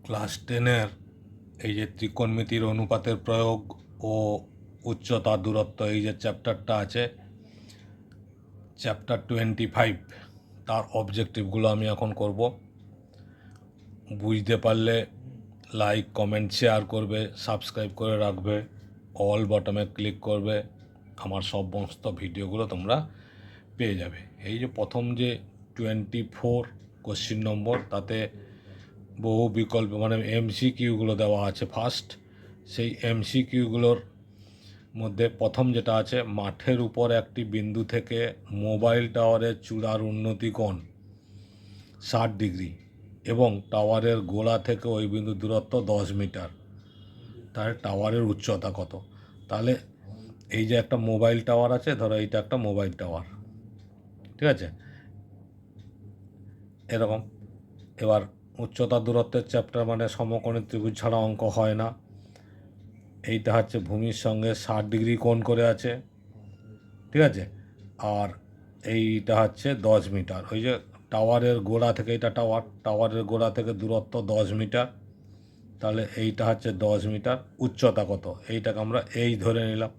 Class 10-এর এই যে ত্রিকোণমিতির অনুপাতের প্রয়োগ ও উচ্চতা দূরত্ব এই যে চ্যাপ্টারটা আছে, চ্যাপ্টার 25, তার অবজেক্টিভগুলো আমি এখন করব। বুঝতে পারলে লাইক, কমেন্ট, শেয়ার করবে, সাবস্ক্রাইব করে রাখবে, অল বটমে ক্লিক করবে, আমার সমস্ত ভিডিওগুলো তোমরা পেয়ে যাবে। এই যে প্রথম যে 24 কোশ্চিন নম্বর, তাতে বহু বিকল্প মানে এমসিকিউগুলো দেওয়া আছে ফার্স্ট। সেই এমসিকিউগুলোর মধ্যে প্রথম যেটা আছে, মাঠের উপর একটি বিন্দু থেকে মোবাইল টাওয়ারের চূড়ার উন্নতি কোণ 60 ডিগ্রি এবং টাওয়ারের গোড়া থেকে ওই বিন্দু দূরত্ব 10 মিটার, তাহলে টাওয়ারের উচ্চতা কত? তাহলে এই যে একটা মোবাইল টাওয়ার আছে, ধরো এইটা একটা মোবাইল টাওয়ার, ঠিক আছে, এরকম। এবার উচ্চতা দূরত্বের চ্যাপ্টার মানে সমকোণী ত্রিভুজ ছাড়া অঙ্ক হয় না। এইটা হচ্ছে ভূমির সঙ্গে 60 ডিগ্রি কোণ করে আছে, ঠিক আছে, আর এইটা হচ্ছে 10 মিটার। ওই যে টাওয়ারের গোড়া থেকে, এটা টাওয়ারের গোড়া থেকে দূরত্ব 10 মিটার, তাহলে এইটা হচ্ছে 10 মিটার। উচ্চতা কত? এইটাকে আমরা এই ধরে নিলাম।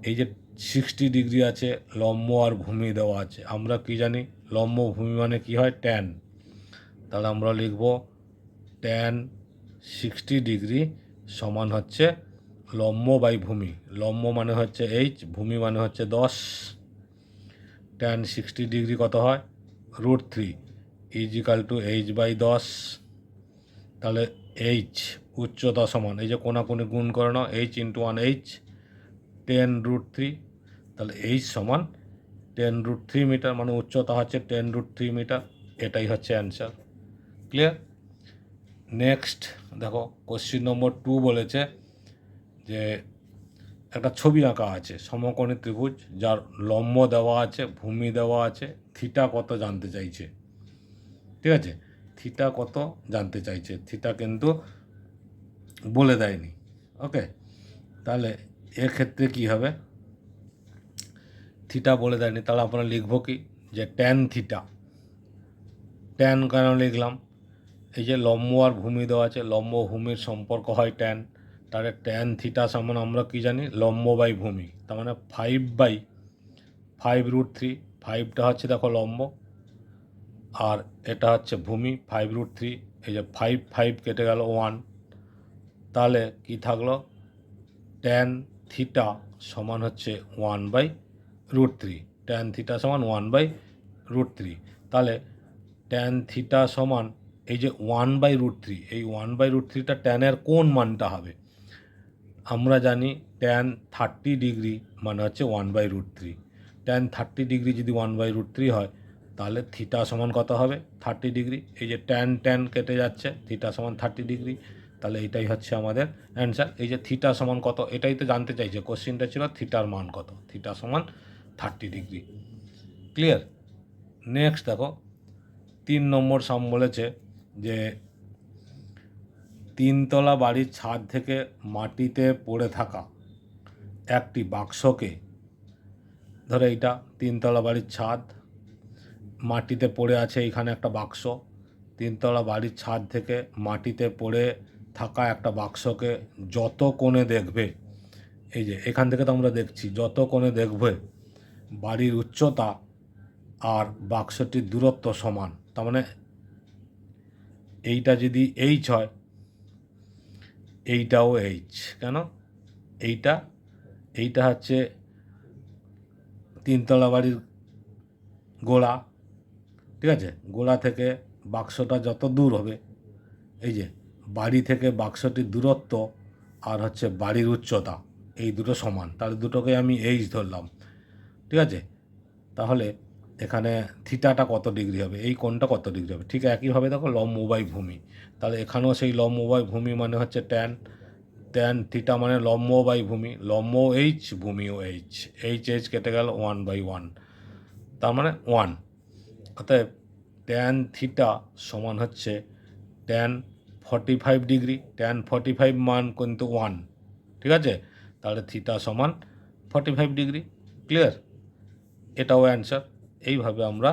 এই যে 60 ডিগ্রি আছে, লম্ব আর ভূমি দেওয়া আছে। আমরা কি জানি? লম্ব ভূমি মানে কি হয়? ট্যান। তাহলে আমরা লিখব ট্যান 60 ডিগ্রি সমান হচ্ছে লম্ব বাই ভূমি। লম্ব মানে হচ্ছে এইচ, ভূমি মানে হচ্ছে 10। ট্যান 60 ডিগ্রি কত হয়? √3 ইজিক্যাল টু এইচ বাই 10। তাহলে এইচ উচ্চতা সমান, এই যে কোনাকুনি গুণ করে নাও, এইচ ইন্টু 1h 10√3, তাহলে এইচ সমান 10√3 মিটার, মানে উচ্চতা হচ্ছে 10√3 মিটার। এটাই হচ্ছে অ্যান্সার। ক্লিয়ার? নেক্সট দেখো, কোশ্চিন নম্বর 2 বলেছে যে একটা ছবি আঁকা আছে, সমকোণী ত্রিভুজ, যার লম্ব দেওয়া আছে, ভূমি দেওয়া আছে, থিটা কত জানতে চাইছে, ঠিক আছে। থিটা কত জানতে চাইছে, থিটা কিন্তু বলে দেয়নি। ওকে, তাহলে এক্ষেত্রে কি হবে? থিটা বলে দেয়নি, তাহলে আমরা লিখব কি? যে ট্যান থিটা। ট্যান কেন লিখলাম? এই যে লম্ব আর ভূমি দেওয়া আছে, লম্ব ভূমির সম্পর্ক হয় ট্যান, তাহলে ট্যান থিটা সমান আমরা কি জানি? লম্ব বাই ভূমি, তার মানে 5/5√3। 5টা হচ্ছে দেখো লম্ব, আর এটা হচ্ছে ভূমি 5√3। এই যে 5 কেটে গেল 1, তাহলে কি থাকলো? ট্যান থিটা সমান হচ্ছে 1/√3। ট্যান থিটা সমান 1/√3। তাহলে ট্যান থিটা সমান এই যে 1/√3, এই 1/√3টা ট্যানের কোন মানটা হবে? আমরা জানি ট্যান 30 ডিগ্রি মানে হচ্ছে 1/√3। ট্যান 30 ডিগ্রি যদি 1/√3 হয়, তাহলে থিটা সমান কত হবে? 30 ডিগ্রি। এই যে ট্যান ট্যান কেটে যাচ্ছে, থিটা সমান 30 ডিগ্রি, তাহলে এটাই হচ্ছে আমাদের অ্যান্সার। এই যে থিটা সমান কত, এটাই তো জানতে চাইছে। কোশ্চিনটা ছিল থিটার মান কত, থিটা সমান 30 ডিগ্রি। ক্লিয়ার? নেক্সট দেখো, 3 নম্বর সাম বলেছে যে 3তলা বাড়ির ছাদ থেকে মাটিতে পড়ে থাকা একটি বাক্সকে, ধরো এইটা 3তলা বাড়ির ছাদ, মাটিতে পড়ে আছে এইখানে একটা বাক্স। 3তলা বাড়ির ছাদ থেকে মাটিতে পড়ে থাকা একটা বাক্সকে যত কোণে দেখবে, এই যে এখান থেকে তো আমরা দেখছি, যত কোণে দেখবে বাড়ির উচ্চতা আর বাক্সটির দূরত্ব সমান। তার মানে এইটা যদি এইচ হয়, এইটাও এইচ। কেন? এইটা হচ্ছে 3তলা বাড়ির গোড়া, ঠিক আছে, গোড়া থেকে বাক্সটা যত দূর হবে, এই যে বাড়ি থেকে বাক্সটির দূরত্ব আর হচ্ছে বাড়ির উচ্চতা, এই দুটো সমান, তাহলে দুটোকে আমি এইচ ধরলাম, ঠিক আছে। তাহলে এখানে থিটাটা কত ডিগ্রি হবে, এই কোণটা কত ডিগ্রি হবে? ঠিক একইভাবে দেখো লম্ব বাই ভূমি, তাহলে এখানেও সেই লম্ব বাই ভূমি মানে হচ্ছে ট্যান। ট্যান থিটা মানে লম্ব বাই ভূমি, লম্ব এইচ, ভূমিও এইচ। এইচ কেটে গেল 1/1, তার মানে 1। অতএব ট্যান থিটা সমান হচ্ছে ট্যান 45 ডিগ্রি। ট্যান 45 মান কিন্তু 1, ঠিক আছে, তাহলে থিটা সমান 45 ডিগ্রি। ক্লিয়ার? এটাও অ্যান্সার। এইভাবে আমরা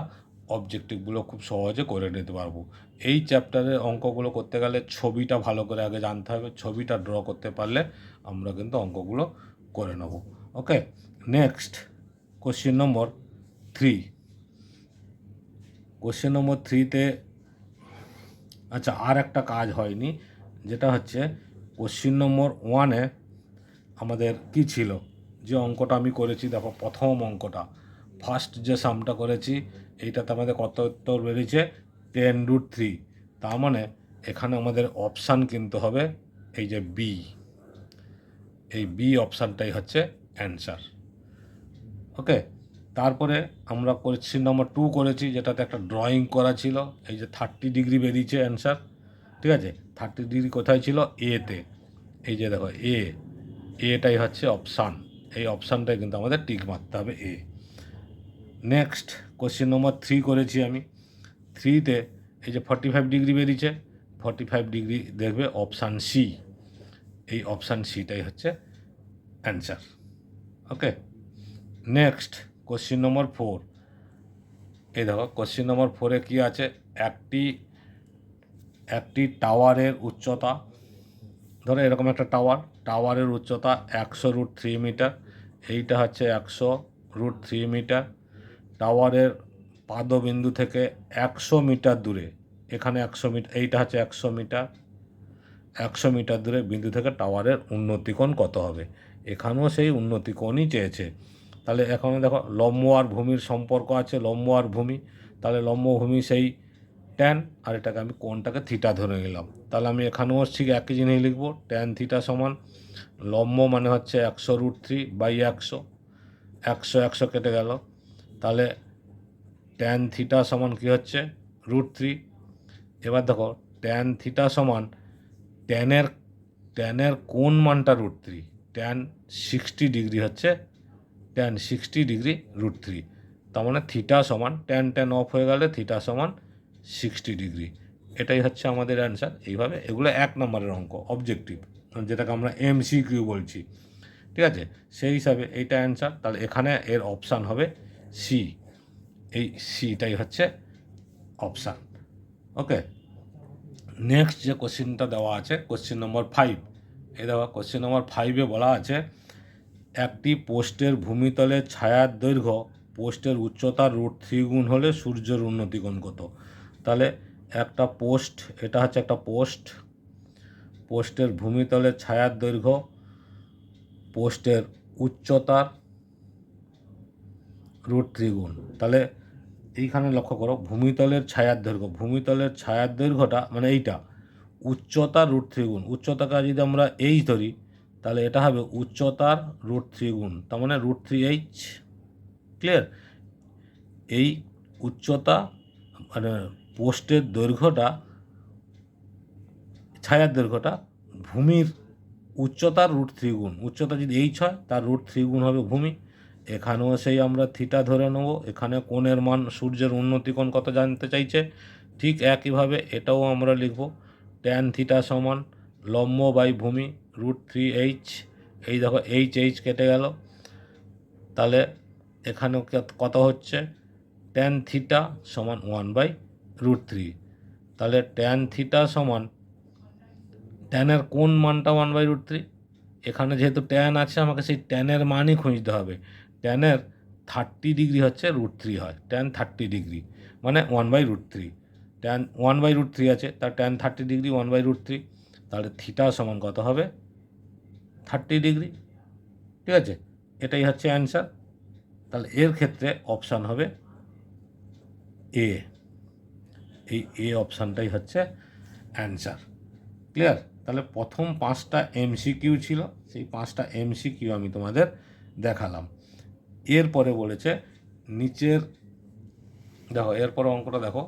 অবজেক্টিভগুলো খুব সহজে করে নিতে পারবো। এই চ্যাপ্টারের অঙ্কগুলো করতে গেলে ছবিটা ভালো করে আগে জানতে হবে, ছবিটা ড্র করতে পারলে আমরা কিন্তু অঙ্কগুলো করে নেব। Okay, next question number 3। Question number 3তে আচ্ছা আর একটা কাজ হয়নি, যেটা হচ্ছে কোশ্চেন নম্বর 1-এ আমাদের কি ছিল, যে অঙ্কটা আমি করেছি দেখো, প্রথম অঙ্কটা ফার্স্ট যে সামটা করেছি এইটাতে আমাদের কত উত্তর বেরিয়েছে 10√3। তার মানে এখানে আমাদের অপশান কিনতে হবে এই যে বি, এই বি অপশানটাই হচ্ছে অ্যান্সার। ওকে, তারপরে আমরা কোশ্চেন নম্বর 2 করেছি, যেটাতে একটা ড্রয়িং করা ছিল, এই যে 30 ডিগ্রি বেরিয়েছে অ্যান্সার। ঠিক আছে, 30 ডিগ্রি কোথায় ছিল, এতে, এই যে দেখো এটাই হচ্ছে অপশান, এই অপশানটাই কিন্তু আমাদের টিক মারতে হবে এ। নেক্সট কোশ্চেন নম্বর 3 করেছি আমি, 3তে এই যে 45 ডিগ্রি বেরিয়েছে, 45 ডিগ্রি দেখবে অপশান সি, এই অপশান সিটাই হচ্ছে অ্যান্সার। ওকে, নেক্সট কোশ্চেন নম্বর 4। এই দেখো কোশ্চেন নম্বর 4-এ কী আছে, একটি টাওয়ারের উচ্চতা, ধরো এরকম একটা টাওয়ারের উচ্চতা 100√3 মিটার, এইটা হচ্ছে 100√3 মিটার। টাওয়ারের পাদবিন্দু থেকে 100 মিটার দূরে, এখানে 100 মিটার, এইটা হচ্ছে 100 মিটার, 100 মিটার দূরে বিন্দু থেকে টাওয়ারের উন্নতিকোণ কত হবে, এখানেও সেই উন্নতিকোণই চেয়েছে। তাহলে এখানে দেখো লম্ব আর ভূমির সম্পর্ক আছে, লম্ব আর ভূমি, তাহলে লম্ব ভূমি সেই ট্যান, আর এটাকে আমি কোণটাকে থিটা ধরে নিলাম। তাহলে আমি এখানেও ঠিক একই জিনিস লিখব, ট্যান থিটা সমান লম্ব মানে হচ্ছে 100√3/100, 100 কেটে গেল, তাহলে ট্যান থিটা সমান কী হচ্ছে √3। এবার দেখো ট্যান থিটা সমান ট্যানের কোন মানটা √3, ট্যান 60 ডিগ্রি হচ্ছে, ট্যান 60 ডিগ্রি √3, তার মানে থিটা সমান ট্যান অফ হয়ে গেলে থিটা সমান 60 ডিগ্রি, এটাই হচ্ছে আমাদের অ্যান্সার। এইভাবে এগুলো 1 নম্বরের অঙ্ক অবজেক্টিভ, যেটাকে আমরা MCQ বলছি। ঠিক আছে, সেই হিসাবে এইটা অ্যান্সার, তাহলে এখানে এর অপশান হবে সি, এই সিটাই হচ্ছে অপশান। ওকে, নেক্সট যে কোশ্চেনটা দেওয়া আছে কোশ্চেন নম্বর 5, এই দেওয়া কোশ্চেন নম্বর 5-এ বলা আছে একটি পোস্টের ভূমিতলের ছায়ার দৈর্ঘ্য পোস্টের উচ্চতার √3 গুণ হলে সূর্যের উন্নতিকোণ কত। তাহলে একটা পোস্ট, এটা হচ্ছে একটা পোস্টের ভূমিতলের ছায়ার দৈর্ঘ্য পোস্টের উচ্চতার √3 গুণ, তাহলে এইখানে লক্ষ্য করো ভূমিতলের ছায়ার দৈর্ঘ্যটা মানে এইটা উচ্চতার √3 গুণ, উচ্চতাকে যদি আমরা ধরি তাহলে এটা হবে উচ্চতার √3 গুণ, তার মানে √3h। ক্লিয়ার, এই উচ্চতা মানে পোস্টের দৈর্ঘ্যটা, ছায়ার দৈর্ঘ্যটা ভূমির উচ্চতার √3 গুণ, উচ্চতা যদি h হয় তার √3 গুণ হবে ভূমি। এখানেও সেই আমরা থিটা ধরে নেব, এখানে কোণের মান সূর্যের উন্নতিকোণ কত জানতে চাইছে, ঠিক একইভাবে এটাও আমরা লিখব ট্যান থিটা সমান লম্ব বাই ভূমি √3h, এই দেখো h কেটে গেল, তাহলে এখানেও কত হচ্ছে ট্যান থিটা সমান 1/√3, তাহলে ট্যান থিটা সমান ট্যানের কোন মানটা 1/√3, এখানে যেহেতু ট্যান আছে আমাকে সেই ট্যানের মানই খুঁজতে হবে, ট্যানের 30 ডিগ্রি হচ্ছে √3 হয়, ট্যান 30 ডিগ্রি মানে 1/√3, ট্যান 1/√3 আছে তার ট্যান 30 ডিগ্রি 1/√3, তাহলে থিটা সমান কত হবে 30 ডিগ্রি। ঠিক আছে, এটাই হচ্ছে অ্যান্সার, তাহলে এর ক্ষেত্রে অপশান হবে এ, এই অপশানটাই হচ্ছে অ্যান্সার। ক্লিয়ার, তাহলে প্রথম 5টা MCQ ছিল, সেই 5টা MCQ আমি তোমাদের দেখালাম। এরপরে বলেছে নিচের, দেখো এরপরে অঙ্কটা দেখো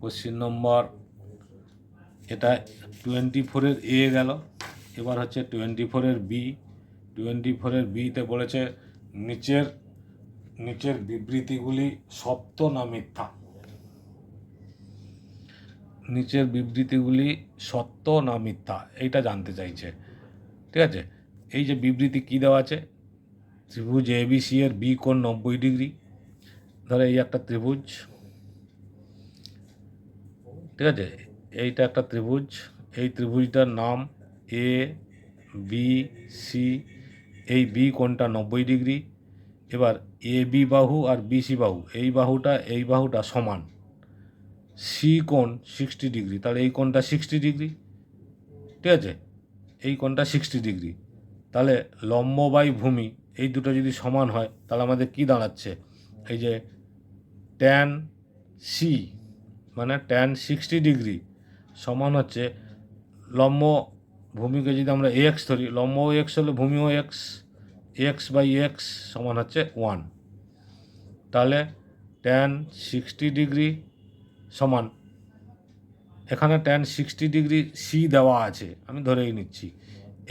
কোশ্চিন নম্বর, এটা 24-এর এ গেল, এবার হচ্ছে 24-এর বি। 24-এর বিতে বলেছে নিচের বিবৃতিগুলি সত্য না মিথ্যা, নিচের বিবৃতিগুলি সত্য না মিথ্যা এইটা জানতে চাইছে। ঠিক আছে, এই যে বিবৃতি কী দেওয়া আছে, ত্রিভুজ ABC এর বি কোণ 90 ডিগ্রি, ধরো এই একটা ত্রিভুজ, ঠিক আছে, এইটা একটা ত্রিভুজ, এই ত্রিভুজটার নাম এ বি সি, এই বি কোণটা 90 ডিগ্রি। এবার এ বি বাহু আর বিসি বাহু, এই বাহুটা সমান, সি কোণ 60 ডিগ্রি, তাহলে এই কোণটা 60 ডিগ্রি। ঠিক আছে, এই কোণটা 60 ডিগ্রি। তাহলে লম্ব বাই ভূমি এই দুটো যদি সমান হয় তাহলে আমাদের কি দাঁড়াচ্ছে, এই যে ট্যান সি মানে ট্যান 60 ডিগ্রি সমান হচ্ছে লম্ব ভূমিকে যদি আমরা এক্স ধরি, লম্ব এক্স হলে ভূমিও এক্স, এক্স বাই এক্স সমান হচ্ছে 1। তাহলে ট্যান 60 ডিগ্রি সমান, এখানে ট্যান 60 ডিগ্রি সি দেওয়া আছে, আমি ধরেই নিচ্ছি,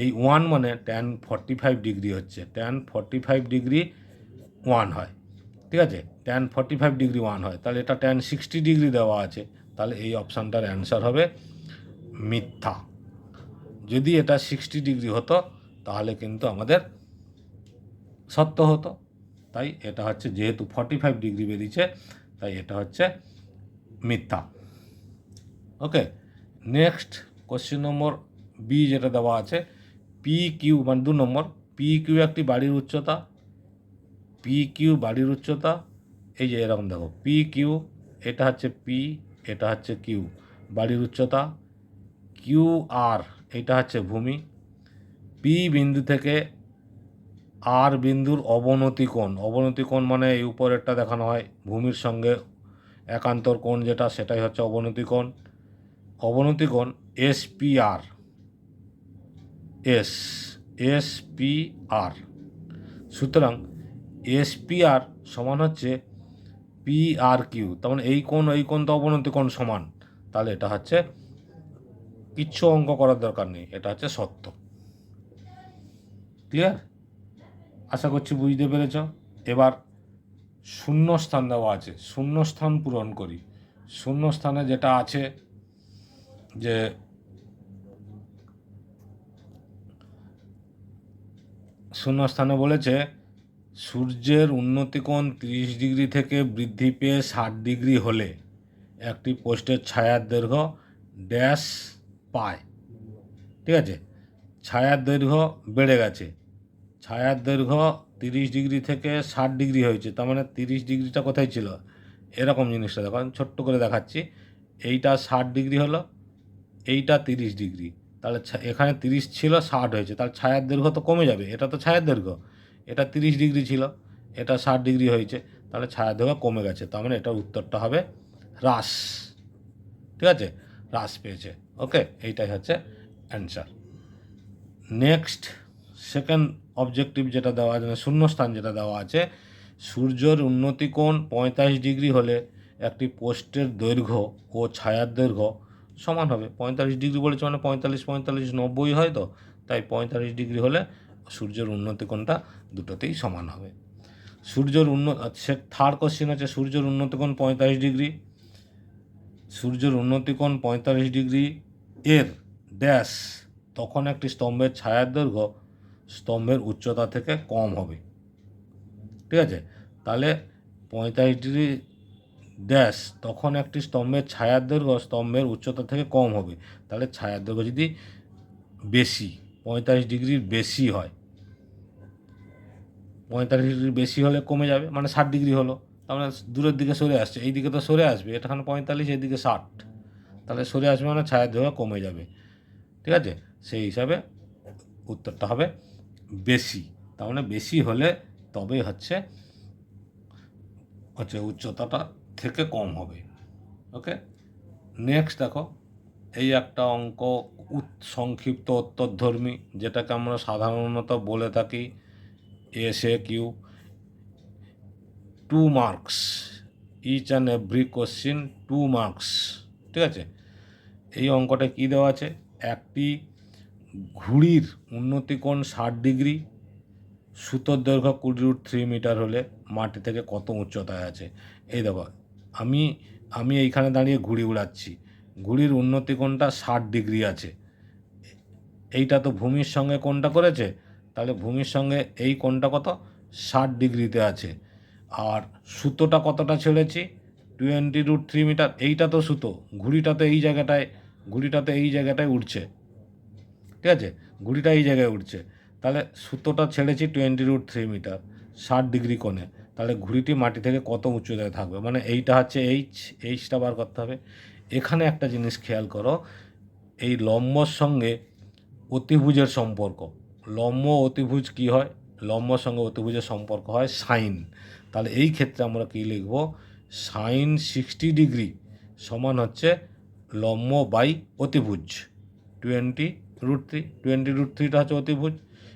এই 1 মানে ট্যান 45 ডিগ্রি হচ্ছে, ট্যান 45 ডিগ্রি 1 হয়। ঠিক আছে, ট্যান 45 ডিগ্রি 1 হয়, তাহলে এটা ট্যান 60 ডিগ্রি দেওয়া আছে, তাহলে এই অপশানটার অ্যান্সার হবে মিথ্যা। যদি এটা 60 ডিগ্রি হতো তাহলে কিন্তু আমাদের সত্য হতো। তাই এটা হচ্ছে, যেহেতু 45 ডিগ্রি বেরিয়েছে তাই এটা হচ্ছে মিথ্যা। ওকে, নেক্সট কোশ্চেন নম্বর বি যেটা দেওয়া আছে, পি কিউ মানে 2 নম্বর, পি কিউ একটি বাড়ির উচ্চতা, পি কিউ বাড়ির উচ্চতা, এই যে এরকম দেখো পি কিউ, এটা হচ্ছে পি, এটা হচ্ছে কিউ, বাড়ির উচ্চতা, কিউ আর এটা হচ্ছে ভূমি, পি বিন্দু থেকে আর বিন্দুর অবনতি কোণ, অবনতি কোণ মানে এই উপরেরটা দেখানো হয় ভূমির সঙ্গে একান্তর কোণ যেটা, সেটাই হচ্ছে অবনতি কোণ, অবনতি কোণ S P R, S P R. সুতরাং এস পি আর সমান হচ্ছে পি আর কিউ, তার মানে এই কোণ তো অবনতি কোণ সমান, তাহলে এটা হচ্ছে কিচ্ছু অঙ্ক করার দরকার নেই, এটা হচ্ছে সত্য। ক্লিয়ার? আশা করছি বুঝতে পেরেছ। এবার শূন্যস্থান দেওয়া আছে, শূন্যস্থান পূরণ করি। শূন্যস্থানে যেটা আছে যে শূন্যস্থানে বলেছে সূর্যের উন্নতিকোণ 30 ডিগ্রি থেকে বৃদ্ধি পেয়ে 60 ডিগ্রি হলে একটি পোস্টের ছায়ার দৈর্ঘ্য ড্যাশ পায়। ঠিক আছে, ছায়ার দৈর্ঘ্য বেড়ে গেছে, ছায়ার দৈর্ঘ্য 30 ডিগ্রি থেকে 60 ডিগ্রি হয়েছে, তার মানে 30 ডিগ্রিটা কোথায় ছিল, এরকম জিনিসটা দেখো, আমি ছোট্ট করে দেখাচ্ছি, এইটা 60 ডিগ্রি হলো, এইটা 30 ডিগ্রি, তাহলে এখানে 30 ছিল 60 হয়েছে, তাহলে ছায়ার দৈর্ঘ্য তো কমে যাবে, এটা তো ছায়ার দৈর্ঘ্য, এটা 30 ডিগ্রি ছিল, এটা 60 ডিগ্রি হয়েছে, তাহলে ছায়ার দৈর্ঘ্য কমে গেছে, তার মানে এটার উত্তরটা হবে হ্রাস। ঠিক আছে, হ্রাস পেয়েছে। ওকে, এইটাই হচ্ছে অ্যান্সার। নেক্সট সেকেন্ড অবজেক্টিভ যেটা দেওয়া আছে, শূন্যস্থান যেটা দেওয়া আছে, সূর্যের উন্নতি কোণ 45 ডিগ্রি হলে একটি পোস্টের দৈর্ঘ্য ও ছায়ার দৈর্ঘ্য সমান হবে। 45 ডিগ্রি বলেছে মানে 45 45 90 হয়, তো তাই 45 ডিগ্রি হলে সূর্যের উন্নতি কোণটা দুটোতেই সমান হবে। সূর্যের থার্ড কোশ্চেন আছে, সূর্যের উন্নতি কোণ 45 ডিগ্রি, সূর্যের উন্নতি কোণ 45 ডিগ্রি এর ড্যাশ, তখন একটি স্তম্ভের ছায়ার দৈর্ঘ্য স্তম্ভের উচ্চতা থেকে কম হবে। ঠিক আছে, তাহলে 45 ডিগ্রি ড্যাশ, তখন একটি স্তম্ভের ছায়ার দৈর্ঘ্য স্তম্ভের উচ্চতা থেকে কম হবে, তাহলে ছায়ার দৈর্ঘ্য যদি বেশি 45 ডিগ্রির বেশি হয়, 45 ডিগ্রির বেশি হলে কমে যাবে, মানে 60 ডিগ্রি হলো, তার মানে দূরের দিকে সরে আসছে, এই দিকে তো সরে আসবে, এখানে 45 এদিকে 60, তাহলে সরে আসবে মানে ছায়ার দৈর্ঘ্য কমে যাবে। ঠিক আছে, সেই হিসাবে উত্তরটা হবে বেশি, তার মানে বেশি হলে তবেই হচ্ছে উচ্চতাটা থেকে কম হবে। ওকে, নেক্সট দেখো, এই একটা অঙ্ক সংক্ষিপ্ত উত্তরধর্মী, যেটাকে আমরা সাধারণত বলে থাকি ASAQ, 2 marks, each and every question 2 marks. ঠিক আছে, এই অঙ্কটা কী দেওয়া আছে, একটি ঘুড়ির উন্নতি কোণ 60 ডিগ্রি, সুতোর দৈর্ঘ্য 20√3 মিটার হলে মাটি থেকে কত উচ্চতায় আছে। এই দেখো, আমি এইখানে দাঁড়িয়ে ঘুড়ি উড়াচ্ছি, ঘুড়ির উন্নতি কোণটা 60 ডিগ্রি আছে, এইটা তো ভূমির সঙ্গে কোণটা করেছে, তাহলে ভূমির সঙ্গে এই কোণটা কত, 60 ডিগ্রিতে আছে, আর সুতোটা কতটা ছেড়েছি, 20√3 মিটার। এইটা তো সুতো, ঘুড়িটাতে এই জায়গাটায় উঠছে, ঠিক আছে, ঘুড়িটা এই জায়গায় উঠছে। তাহলে সুতোটা ছেড়েছি 20√3 মিটার 60 ডিগ্রি কোণে। তাহলে ঘুড়িটি মাটি থেকে কত উচ্চতায় থাকবে, মানে এইটা হচ্ছে এইচটা বার করতে হবে। এখানে একটা জিনিস খেয়াল করো, এই লম্বর সঙ্গে অতিভুজের সম্পর্ক, লম্ব অতিভুজ কি হয়, লম্বর সঙ্গে অতিভুজের সম্পর্ক হয় সাইন। তাহলে এই ক্ষেত্রে আমরা কি লিখব, সাইন 60 ডিগ্রি সমান হচ্ছে লম্ব বাই অতিভুজ 20√3টা হচ্ছে অতিভুজ।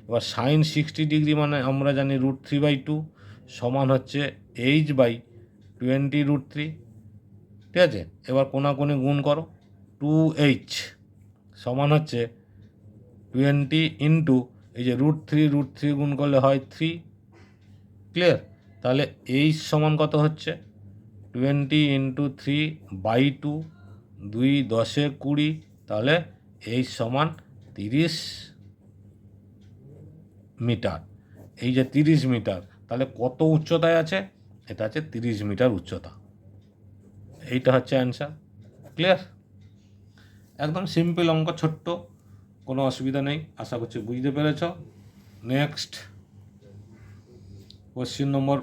এবার সাইন 60 ডিগ্রি মানে আমরা জানি √3/2 সমান হচ্ছে h/20√3, ঠিক আছে। এবার কোনাকুনি গুণ করো, 2h সমান হচ্ছে 20 ইন্টু এই যে √3 গুণ করলে হয় 3, ক্লিয়ার। তাহলে h সমান কত হচ্ছে 20 ইন্টু 3/2, 2 10 20, তাহলে h সমান 30 মিটার। এই যে 30 মিটার, তাহলে কত উচ্চতায় আছে, এটা আছে 30 মিটার উচ্চতা। এইটা হচ্ছে অ্যান্সার, ক্লিয়ার। একদম সিম্পল অঙ্ক, ছোট্ট, কোনো অসুবিধা নেই, আশা করছি বুঝতে পেরেছ। নেক্সট কোশ্চিন নম্বর,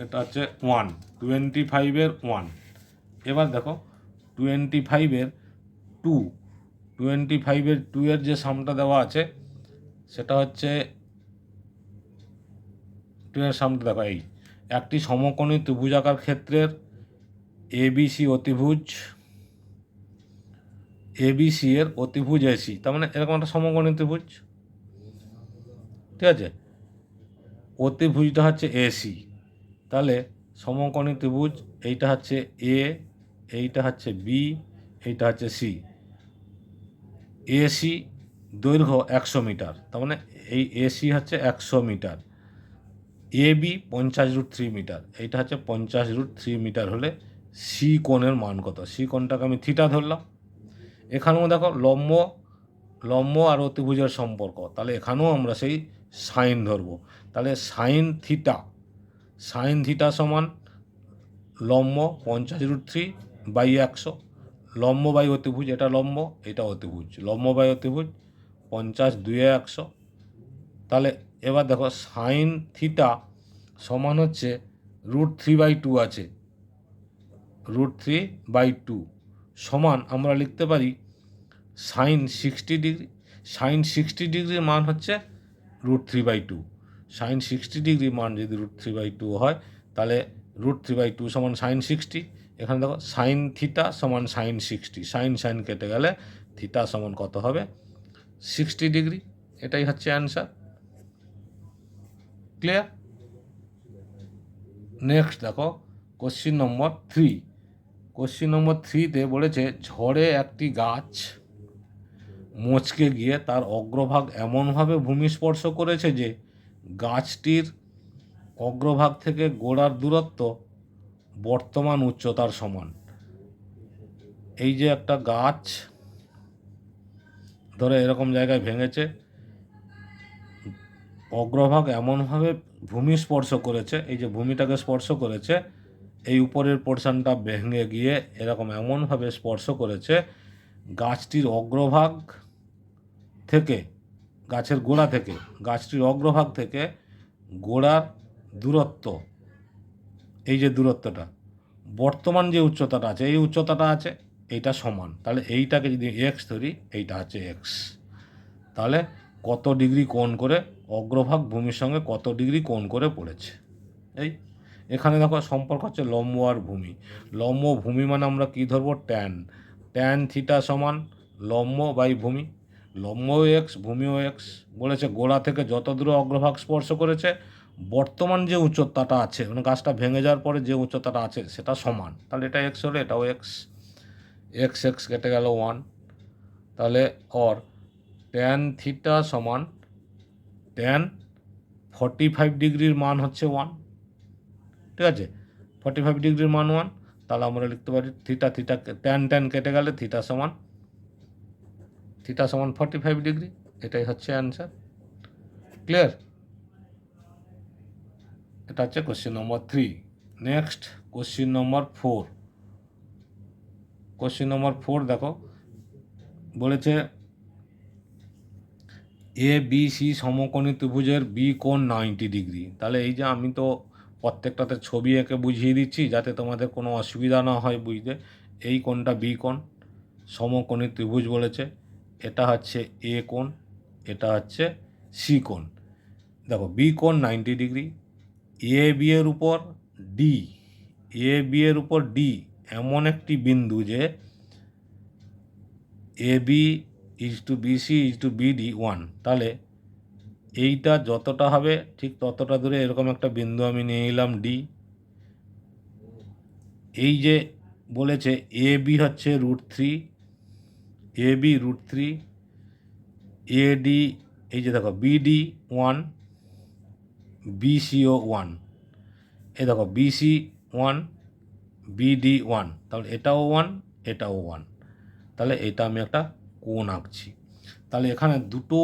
এটা হচ্ছে 1, 25-এর 1। এবার দেখো 25-এর 2, 25-এর 2 এর যে সামটা দেওয়া আছে সেটা হচ্ছে 2 এর সামটা দেখো, এই একটি সমকোণী ত্রিভুজাকার ক্ষেত্রের এবিসি অতিভুজ, এবিসি এর অতিভুজ এসি, তার মানে এরকম একটা সমকোণী ত্রিভুজ, ঠিক আছে। অতিভুজটা হচ্ছে এসি, তাহলে সমকোণী ত্রিভুজ এইটা হচ্ছে এ, এইটা হচ্ছে বি, এইটা হচ্ছে সি। এসি দৈর্ঘ্য 100 মিটার, তার মানে এই এসি হচ্ছে 100 মিটার, এ বি 50√3 মিটার, এইটা হচ্ছে 50√3 মিটার হলে সি কোণের মান কত, সি কোণটাকে আমি থিটা ধরলাম। এখানেও দেখো লম্ব আর অতিভুজের সম্পর্ক, তাহলে এখানেও আমরা সেই সাইন ধরবো। তাহলে সাইন থিটা সমান লম্ব 50√3/100, লম্ব বাই অতিভুজ, এটা লম্ব এটা অতিভুজ, লম্ব বাই অতিভুজ 50 2 100। তাহলে এবার দেখো সাইন থিটা সমান হচ্ছে √3/2 আছে, √3/2 সমান আমরা লিখতে পারি সাইন 60 ডিগ্রি। সাইন 60 ডিগ্রির মান হচ্ছে √3/2, সাইন 60 ডিগ্রি মান যদি √3/2 হয়, তাহলে √3/2 সমান সাইন 60। এখানে দেখো সাইন থিটা সমান সাইন 60, সাইন কেটে গেলে থিটা সমান কত হবে 60 ডিগ্রি। এটাই হচ্ছে অ্যান্সার, ক্লিয়ার। নেক্সট দেখো কোশ্চিন নম্বর 3। কোশ্চিন নম্বর 3তে বলেছে ঝড়ে একটি গাছ মচকে গিয়ে তার অগ্রভাগ এমনভাবে ভূমি স্পর্শ করেছে যে গাছটির অগ্রভাগ থেকে গোড়ার দূরত্ব বর্তমান উচ্চতার সমান। এই যে একটা গাছ ধরে এরকম জায়গায় ভেঙেছে, অগ্রভাগ এমনভাবে ভূমি স্পর্শ করেছে, এই যে ভূমিটাকে স্পর্শ করেছে, এই উপরের পোর্শনটা ভেঙে গিয়ে এরকম এমনভাবে স্পর্শ করেছে গাছটির অগ্রভাগ থেকে, গাছের গোড়া থেকে, গাছটির অগ্রভাগ থেকে গোড়ার দূরত্ব, এই যে দূরত্বটা, বর্তমান যে উচ্চতাটা আছে, এই উচ্চতাটা আছে, এইটা সমান। তাহলে এইটাকে যদি এক্স ধরি, এইটা হচ্ছে এক্স। তাহলে কত ডিগ্রি কোণ করে অগ্রভাগ ভূমির সঙ্গে কত ডিগ্রি কোণ করে পড়েছে। এই এখানে দেখো সম্পর্ক হচ্ছে লম্ব আর ভূমি। লম্ব ভূমি মানে আমরা কী ধরবো, ট্যান থিটা সমান লম্ব বাই ভূমি, লম্বও এক্স ভূমিও এক্স। বলেছে গোড়া থেকে যত দূরে অগ্রভাগ স্পর্শ করেছে বর্তমান যে উচ্চতাটা আছে, মানে গাছটা ভেঙে যাওয়ার পরে যে উচ্চতাটা আছে সেটা সমান। তাহলে এটা এক্স হলে এটাও এক্স, এক্স কেটে গেল 1। তাহলে ট্যান থিটা সমান ট্যান 45 ডিগ্রির মান হচ্ছে 1, ঠিক আছে, 45 ডিগ্রির মান 1। তাহলে আমরা লিখতে পারি থিটা ট্যান কেটে গেলে থিটা সমান 45 ডিগ্রি। এটাই হচ্ছে অ্যান্সার, ক্লিয়ার। এটা হচ্ছে question number 3। Next question number 4। Question number 4 দেখো, বলেছে এ বি সি সমকোণী ত্রিভুজের বি কোণ 90 ডিগ্রি। তাহলে এই যে আমি তো প্রত্যেকটাতে ছবি এঁকে বুঝিয়ে দিচ্ছি যাতে তোমাদের কোনো অসুবিধা না হয় বুঝতে। এই কোণটা বি কোণ, সমকোণী ত্রিভুজ বলেছে, এটা হচ্ছে এ কোণ, এটা হচ্ছে সি কোণ। দেখো বি কোণ 90 ডিগ্রি, এ বি এর উপর ডি, এ বি এর উপর ডি এমন একটি বিন্দু যে A B is to B C is to B D 1। তাহলে এইটা যতটা হবে ঠিক ততটা দূরে এরকম একটা বিন্দু আমি নিয়ে নিলাম ডি। এই যে বলেছে এ বি হচ্ছে √3, এ বি √3, এ ডি এই যে দেখো বিডি 1, বিসিও 1, এই দেখো বিসি 1, বিডি 1, তাহলে এটাও 1, এটাও 1। তাহলে এটা আমি একটা কোণ আঁকছি। তাহলে এখানে দুটো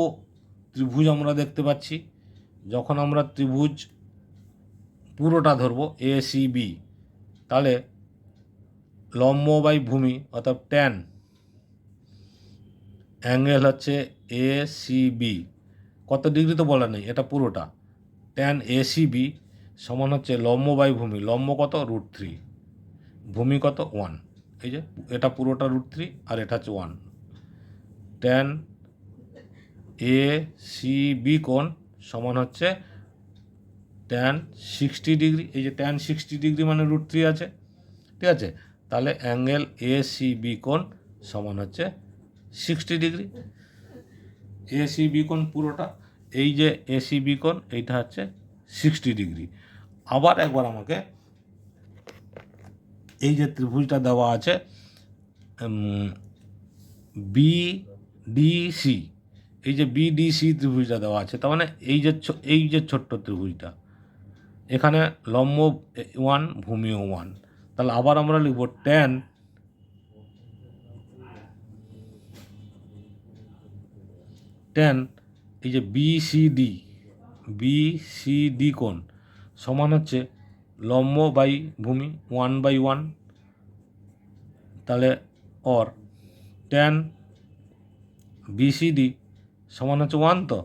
ত্রিভুজ আমরা দেখতে পাচ্ছি। যখন আমরা ত্রিভুজ পুরোটা ধরবো এ সি বি, তাহলে লম্ব বাই ভূমি অর্থাৎ ট্যান অ্যাঙ্গেল হচ্ছে এ সি বি, কত ডিগ্রি তো বলা নেই, এটা পুরোটা ট্যান এ সি বি সমান হচ্ছে লম্ব বাই ভূমি, লম্ব কত √3, ভূমি কত 1। এই যে এটা পুরোটা √3 আর এটা হচ্ছে 1। ট্যান এ সি বি কোণ সমান হচ্ছে ট্যান 60 ডিগ্রি। এই যে ট্যান 60 ডিগ্রি মানে √3 আছে, ঠিক আছে। তাহলে অ্যাঙ্গেল এ সি বি কোণ সমান হচ্ছে 60 ডিগ্রি। এ সি বি কোণ পুরোটা, এই যে এ সি বি কোণ এইটা হচ্ছে 60 ডিগ্রি। আবার একবার আমাকে এই যে ত্রিভুজটা দেওয়া আছে বিডিসি, এই যে বিডিসি ত্রিভুজটা দেওয়া আছে, তার মানে এই যে ছোট্ট ত্রিভুজটা, এখানে লম্ব 1, ভূমিও 1। তাহলে আবার আমরা লিখব ট্যান এই যে বিসিডি কোণ সমান হচ্ছে লম্ব বাই ভূমি 1/1। তাহলে অর ট্যান বিসিডি সমান হচ্ছে 1, তো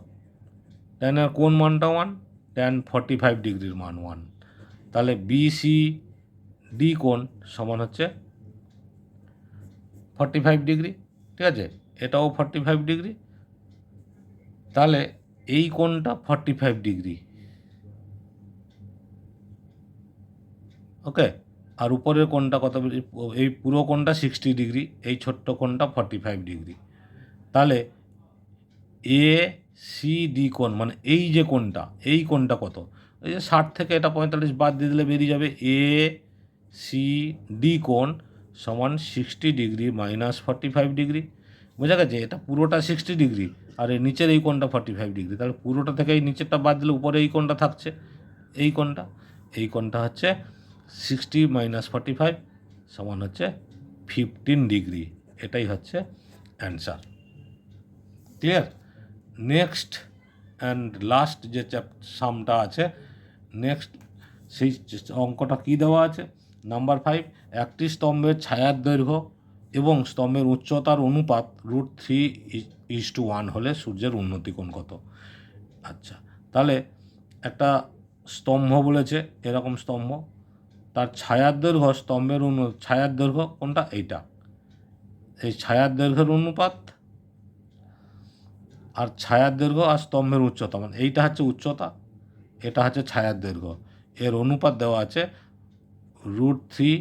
ট্যানের কোন মানটা 1, ট্যান 45 ডিগ্রির মান 1। তাহলে বিসিডি কোণ সমান হচ্ছে 45 ডিগ্রি, ঠিক আছে। এটাও 45 ডিগ্রি, তাহলে এই কোণটা 45 ডিগ্রি, ওকে। আর উপরের কোণটা কত, এই পুরো কোণটা 60 ডিগ্রি, এই ছোট্ট কোণটা 45 ডিগ্রি। তাহলে এ সি ডি কোণ মানে এই যে কোণটা, এই কোণটা কত, এই যে 60 থেকে এটা 45 বাদ দিয়ে দিলে বেরিয়ে যাবে এ সি ডি কোণ সমান 60 ডিগ্রি মাইনাস 45 ডিগ্রি। বোঝা গেছে, এটা পুরোটা 60 ডিগ্রি আর এই নিচের এই কোণটা 45 ডিগ্রি। তাহলে পুরোটা থেকে এই নিচেরটা বাদ দিলে উপরে এই কোণটা থাকছে, এই কোণটা হচ্ছে 60 মাইনাস 45 সমান হচ্ছে 15 ডিগ্রি। এটাই হচ্ছে answer. Clear? Next and last যে সামটা আছে, নেক্সট সেই অঙ্কটা কী দেওয়া আছে, নাম্বার 5, একটি স্তম্ভের ছায়ার দৈর্ঘ্য এবং স্তম্ভের উচ্চতার অনুপাত √3:1 হলে সূর্যের উন্নতি কোণ কত। আচ্ছা, তাহলে একটা স্তম্ভ বলেছে, এরকম স্তম্ভ, তার ছায়ার দৈর্ঘ্য স্তম্ভের ছায়ার দৈর্ঘ্য কোনটা, এইটা, এই ছায়ার দৈর্ঘ্যের অনুপাত আর ছায়ার দৈর্ঘ্য আর স্তম্ভের উচ্চতা, মানে এইটা হচ্ছে উচ্চতা, এটা হচ্ছে ছায়ার দৈর্ঘ্য, এর অনুপাত দেওয়া আছে √3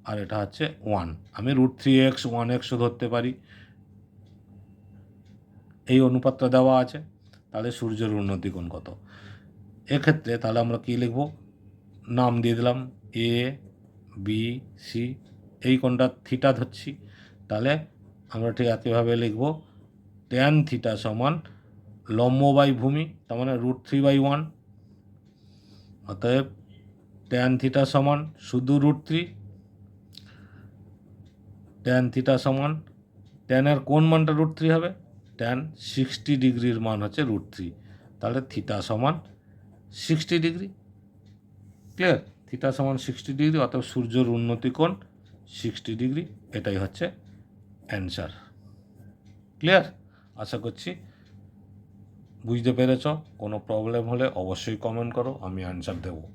আর এটা হচ্ছে 1। আমি √3x 1xও ধরতে পারি, এই অনুপাতটা দেওয়া আছে। তাহলে সূর্যের উন্নতি কোণ কত। এক্ষেত্রে তাহলে আমরা কী লিখব, নাম দিয়ে দিলাম এ বি সি, এই কোণটা থিটা ধরছি। তাহলে আমরা ঠিক একইভাবে লিখব ট্যান থিটা সমান লম্ব বাই ভূমি, তার মানে √3/1। অতএব ট্যান থিটা সমান শুধু √3, ট্যান থিটা সমান, ট্যানের কোন মানটা √3 হবে, ট্যান 60 ডিগ্রির মান হচ্ছে √3, তাহলে থিটা সমান 60 ডিগ্রি। ক্লিয়ার? থিটা সমান 60 ডিগ্রি, অর্থাৎ সূর্যের উন্নতি কোণ 60 ডিগ্রি। এটাই হচ্ছে অ্যান্সার। ক্লিয়ার? আশা করছি বুঝতে পেরেছ। কোনো প্রবলেম হলে অবশ্যই কমেন্ট করো, আমি অ্যান্সার দেবো।